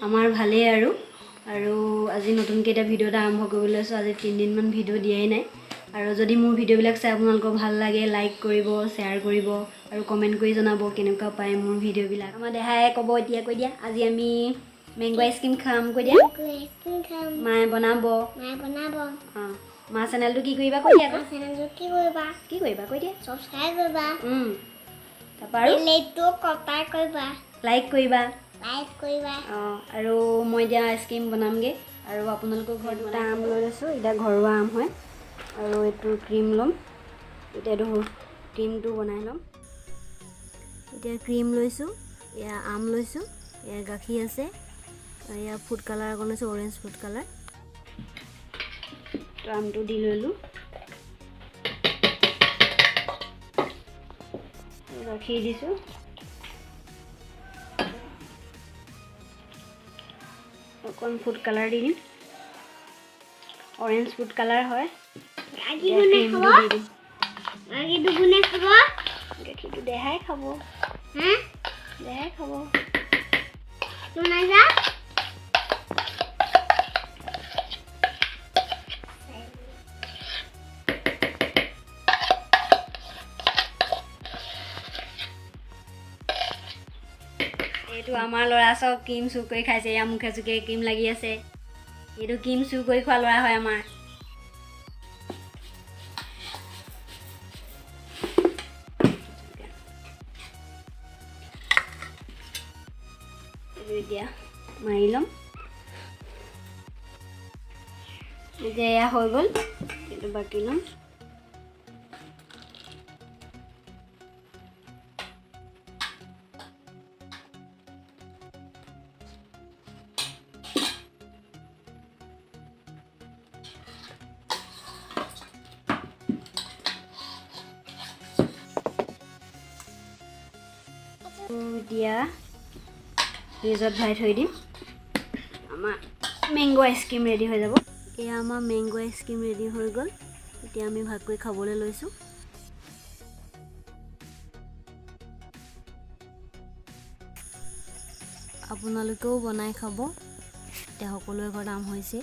আমাৰ ভালেই আৰু আজি নতুনকৈ এটা ভিডিঅ' এটা আৰম্ভ কৰিবলৈ লৈছোঁ। আজি 3 দিনমান ভিডিঅ' দিয়াই নাই। আৰু যদি মোৰ ভিডিঅ'বিলাক চাই আপোনালোকৰ ভাল লাগে, লাইক কৰিব, শ্বেয়াৰ কৰিব আৰু কমেণ্ট কৰি জনাব কেনেকুৱা পায় মোৰ ভিডিঅ'বিলাক। আমাৰ দেহাই ক'ব এতিয়া কৈ দিয়া, আজি আমি মেংগো আইচক্ৰীম খাম, কৈ দিয়া। মায়ে বনাব। অঁ, মা চেনেলটো কি কৰিবা কৈ দিয়া। কি কৰিবা কৈ দিয়া। তাৰপৰা আৰু লাইক কৰিবা। অঁ, আৰু মই এতিয়া আইচক্ৰীম বনামগৈ আৰু আপোনালোকৰ ঘৰত দুটা আম লৈ লৈছোঁ। এতিয়া ঘৰুৱা আম হয় আৰু এইটো ক্ৰীম ল'ম। এতিয়াতো ক্ৰীমটো বনাই ল'ম। এতিয়া ক্ৰীম লৈছোঁ, এয়া আম লৈছোঁ, এয়া গাখীৰ আছে, এয়া ফুড কালাৰ অকণ লৈছোঁ, অৰেঞ্জ ফুড কালাৰ। তো আমটো দি ল'লোঁ, গাখীৰ দিছোঁ, অকণ ফুড কালাৰ দি দিম, অৰেঞ্জ ফুড কালাৰ হয়। ক্ৰীমটো দি দিম। গাখীৰটো দেহাই খাব। দেহাই খাব। এইটো আমাৰ ল'ৰা চব ক্ৰীম চুৰ কৰি খাইছে। এয়া মুখে চুকে ক্ৰীম লাগি আছে। এইটো ক্ৰীম চুৰ কৰি খোৱা ল'ৰা হয় আমাৰ। এতিয়া মাৰি ল'ম। এতিয়া এয়া হৈ গ'ল, এইটো বাকি ল'ম। এতিয়া ফ্ৰিজত ভৰাই থৈ দিম। আমাৰ মেংগো আইচক্ৰীম ৰেডি হৈ যাব। এয়া আমাৰ মেংগো আইচক্ৰীম ৰেডি হৈ গ'ল। এতিয়া আমি ভাগ কৰি খাবলৈ লৈছোঁ। আপোনালোকেও বনাই খাব। এতিয়া সকলোৰে ঘৰত আম হৈছে।